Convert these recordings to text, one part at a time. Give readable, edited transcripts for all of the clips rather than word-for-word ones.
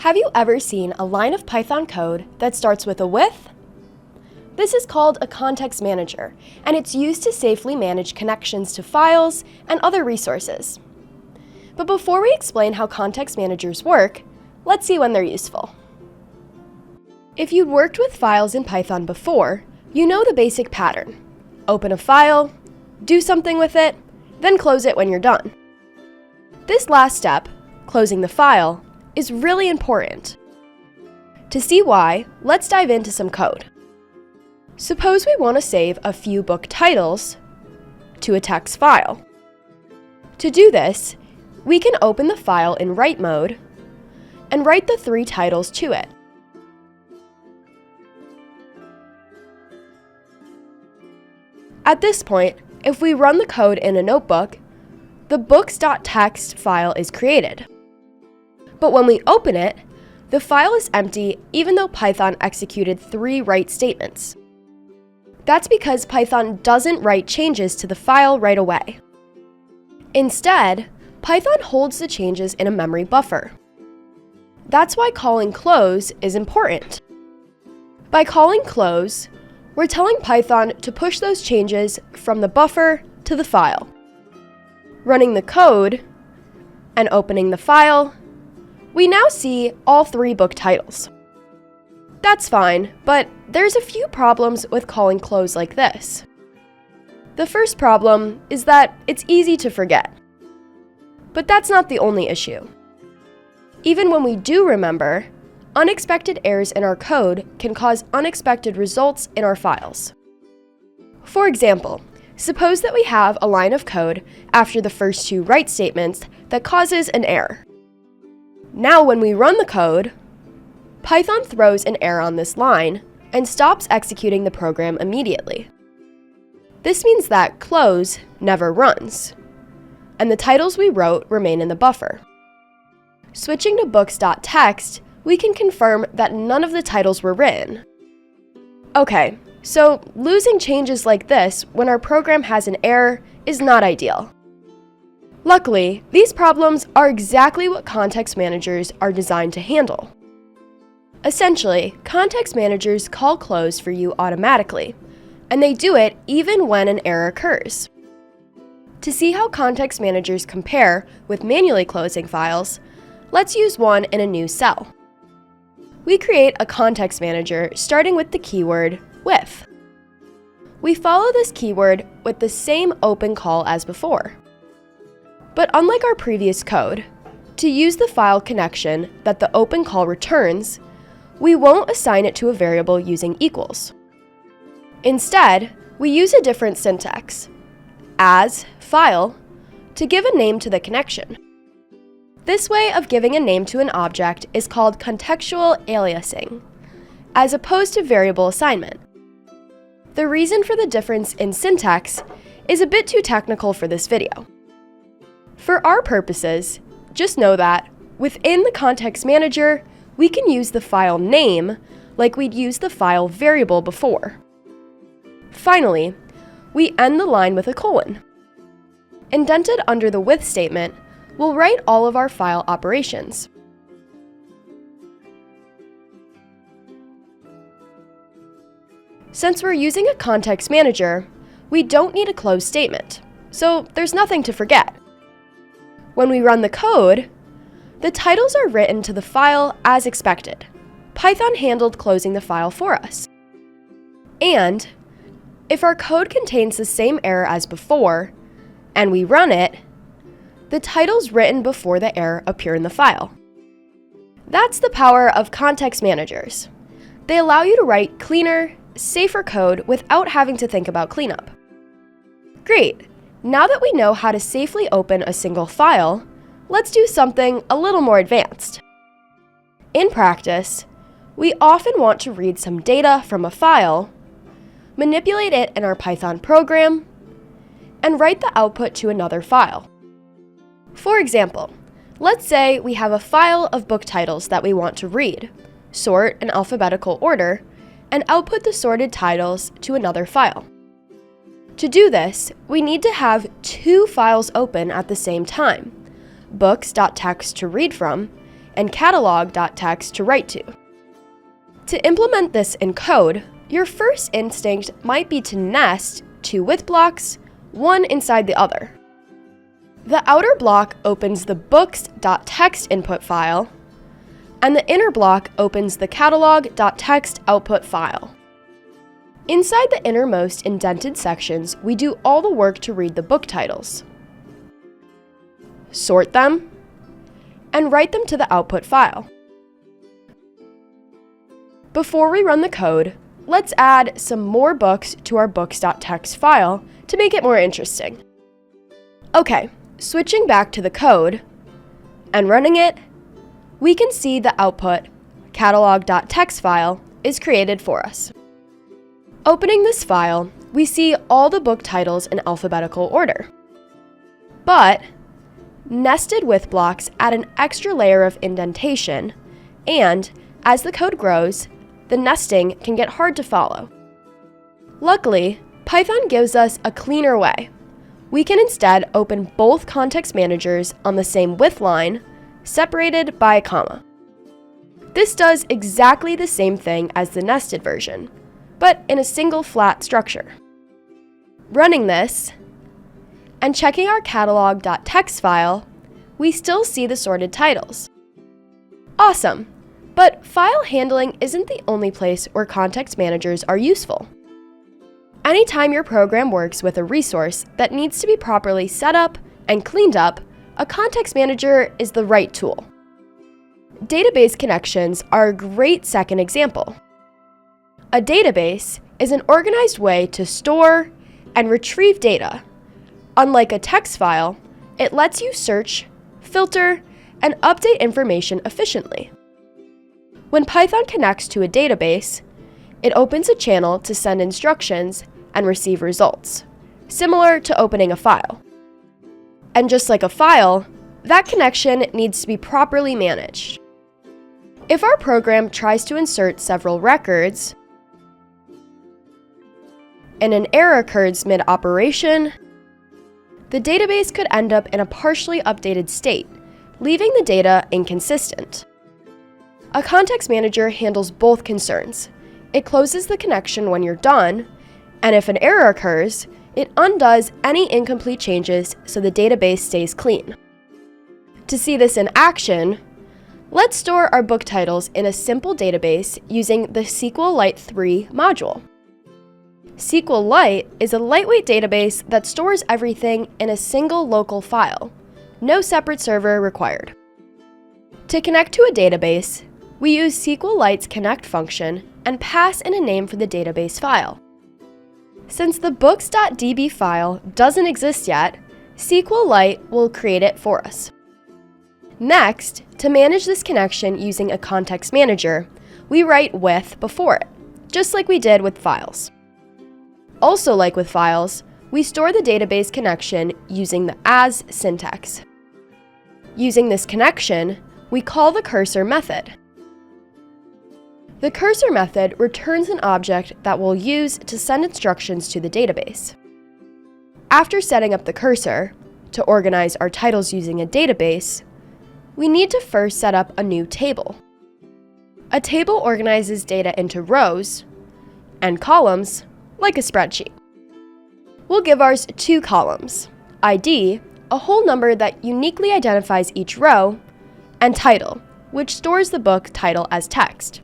Have you ever seen a line of Python code that starts with a with? This is called a context manager, and it's used to safely manage connections to files and other resources. But before we explain how context managers work, let's see when they're useful. If you'd worked with files in Python before, you know the basic pattern. Open a file, do something with it, then close it when you're done. This last step, closing the file, is really important. To see why, let's dive into some code. Suppose we want to save a few book titles to a text file. To do this, we can open the file in write mode and write the 3 titles to it. At this point, if we run the code in a notebook, the books.txt file is created. But when we open it, the file is empty even though Python executed 3 write statements. That's because Python doesn't write changes to the file right away. Instead, Python holds the changes in a memory buffer. That's why calling close is important. By calling close, we're telling Python to push those changes from the buffer to the file. Running the code and opening the file, we now see all 3 book titles. That's fine, but there's a few problems with calling close like this. The first problem is that it's easy to forget. But that's not the only issue. Even when we do remember, unexpected errors in our code can cause unexpected results in our files. For example, suppose that we have a line of code after the first 2 write statements that causes an error. Now when we run the code, Python throws an error on this line and stops executing the program immediately. This means that close never runs, and the titles we wrote remain in the buffer. Switching to books.txt, we can confirm that none of the titles were written. Okay, so losing changes like this when our program has an error is not ideal. Luckily, these problems are exactly what context managers are designed to handle. Essentially, context managers call close for you automatically, and they do it even when an error occurs. To see how context managers compare with manually closing files, let's use one in a new cell. We create a context manager starting with the keyword with. We follow this keyword with the same open call as before. But unlike our previous code, to use the file connection that the open call returns, we won't assign it to a variable using equals. Instead, we use a different syntax, as file, to give a name to the connection. This way of giving a name to an object is called contextual aliasing, as opposed to variable assignment. The reason for the difference in syntax is a bit too technical for this video. For our purposes, just know that within the context manager, we can use the file name like we'd use the file variable before. Finally, we end the line with a colon. Indented under the with statement, we'll write all of our file operations. Since we're using a context manager, we don't need a close statement, so there's nothing to forget. When we run the code, the titles are written to the file as expected. Python handled closing the file for us. And if our code contains the same error as before, and we run it, the titles written before the error appear in the file. That's the power of context managers. They allow you to write cleaner, safer code without having to think about cleanup. Great! Now that we know how to safely open a single file, let's do something a little more advanced. In practice, we often want to read some data from a file, manipulate it in our Python program, and write the output to another file. For example, let's say we have a file of book titles that we want to read, sort in alphabetical order, and output the sorted titles to another file. To do this, we need to have 2 files open at the same time, books.txt to read from, and catalog.txt to write to. To implement this in code, your first instinct might be to nest two with blocks, one inside the other. The outer block opens the books.txt input file, and the inner block opens the catalog.txt output file. Inside the innermost indented sections, we do all the work to read the book titles, sort them, and write them to the output file. Before we run the code, let's add some more books to our books.txt file to make it more interesting. Okay, switching back to the code and running it, we can see the output catalog.txt file is created for us. Opening this file, we see all the book titles in alphabetical order. But nested with blocks add an extra layer of indentation, and as the code grows, the nesting can get hard to follow. Luckily, Python gives us a cleaner way. We can instead open both context managers on the same with line, separated by a comma. This does exactly the same thing as the nested version, but in a single flat structure. Running this, and checking our catalog.txt file, we still see the sorted titles. Awesome, but file handling isn't the only place where context managers are useful. Anytime your program works with a resource that needs to be properly set up and cleaned up, a context manager is the right tool. Database connections are a great second example. A database is an organized way to store and retrieve data. Unlike a text file, it lets you search, filter, and update information efficiently. When Python connects to a database, it opens a channel to send instructions and receive results, similar to opening a file. And just like a file, that connection needs to be properly managed. If our program tries to insert several records, and an error occurs mid-operation, the database could end up in a partially updated state, leaving the data inconsistent. A context manager handles both concerns. It closes the connection when you're done, and if an error occurs, it undoes any incomplete changes so the database stays clean. To see this in action, let's store our book titles in a simple database using the SQLite 3 module. SQLite is a lightweight database that stores everything in a single local file, no separate server required. To connect to a database, we use SQLite's connect function and pass in a name for the database file. Since the books.db file doesn't exist yet, SQLite will create it for us. Next, to manage this connection using a context manager, we write with before it, just like we did with files. Also like with files, we store the database connection using the as syntax. Using this connection, we call the cursor method. The cursor method returns an object that we'll use to send instructions to the database. After setting up the cursor, to organize our titles using a database, we need to first set up a new table. A table organizes data into rows and columns like a spreadsheet. We'll give ours 2 columns, ID, a whole number that uniquely identifies each row, and title, which stores the book title as text.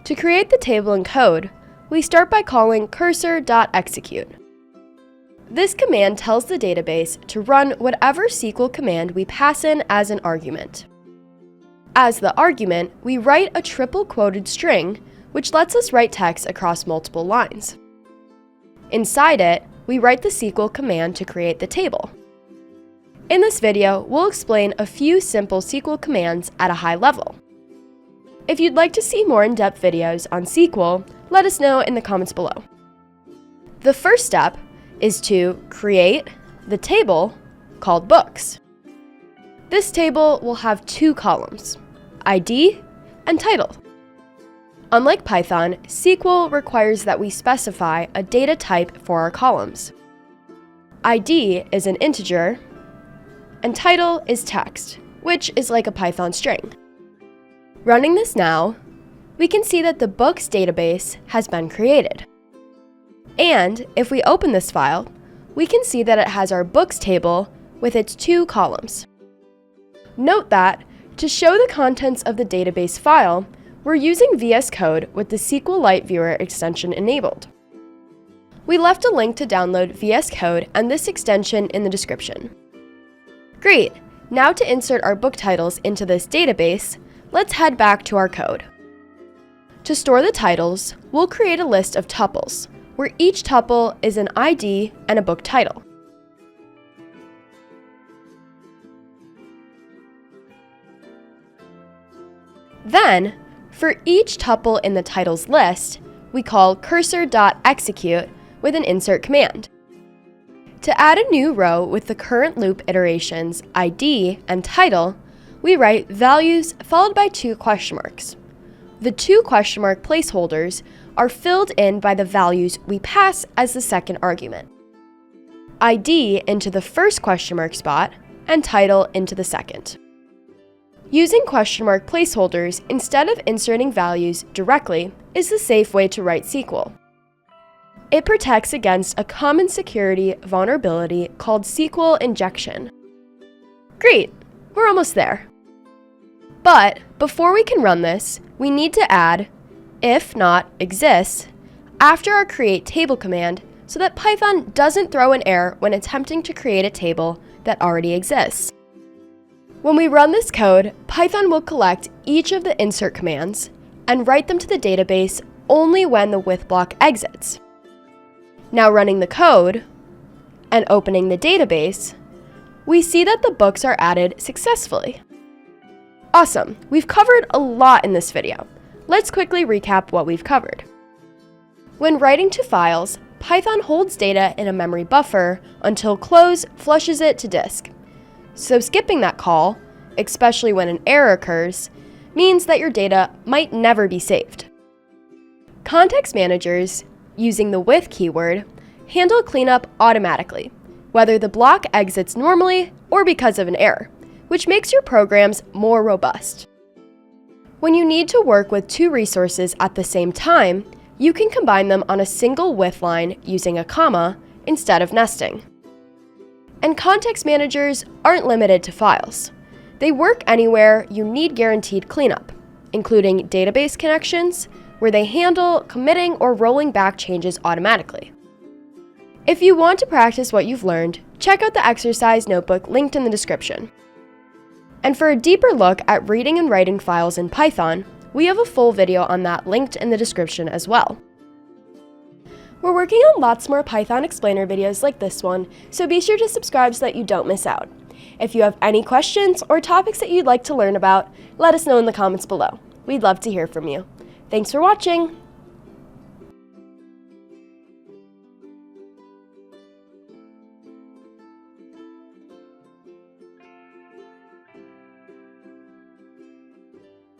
To create the table in code, we start by calling cursor.execute. This command tells the database to run whatever SQL command we pass in as an argument. As the argument, we write a triple quoted string, which lets us write text across multiple lines. Inside it, we write the SQL command to create the table. In this video, we'll explain a few simple SQL commands at a high level. If you'd like to see more in-depth videos on SQL, let us know in the comments below. The first step is to create the table called books. This table will have 2 columns, ID and title. Unlike Python, SQL requires that we specify a data type for our columns. ID is an integer, and title is text, which is like a Python string. Running this now, we can see that the books database has been created. And if we open this file, we can see that it has our books table with its 2 columns. Note that to show the contents of the database file, we're using VS Code with the SQLite Viewer extension enabled. We left a link to download VS Code and this extension in the description. Great! Now to insert our book titles into this database, let's head back to our code. To store the titles, we'll create a list of tuples, where each tuple is an ID and a book title. Then, for each tuple in the titles list, we call cursor.execute with an insert command. To add a new row with the current loop iterations ID and title, we write values followed by 2 question marks. The 2 question mark placeholders are filled in by the values we pass as the second argument. ID into the first question mark spot and title into the second. Using question mark placeholders instead of inserting values directly is the safe way to write SQL. It protects against a common security vulnerability called SQL injection. Great, we're almost there. But before we can run this, we need to add if not exists after our create table command so that Python doesn't throw an error when attempting to create a table that already exists. When we run this code, Python will collect each of the insert commands and write them to the database only when the with block exits. Now running the code and opening the database, we see that the books are added successfully. Awesome, we've covered a lot in this video. Let's quickly recap what we've covered. When writing to files, Python holds data in a memory buffer until close flushes it to disk. So skipping that call, especially when an error occurs, means that your data might never be saved. Context managers, using the with keyword, handle cleanup automatically, whether the block exits normally or because of an error, which makes your programs more robust. When you need to work with 2 resources at the same time, you can combine them on a single with line using a comma instead of nesting. And context managers aren't limited to files. They work anywhere you need guaranteed cleanup, including database connections, where they handle committing or rolling back changes automatically. If you want to practice what you've learned, check out the exercise notebook linked in the description. And for a deeper look at reading and writing files in Python, we have a full video on that linked in the description as well. We're working on lots more Python explainer videos like this one, so be sure to subscribe so that you don't miss out. If you have any questions or topics that you'd like to learn about, let us know in the comments below. We'd love to hear from you. Thanks for watching!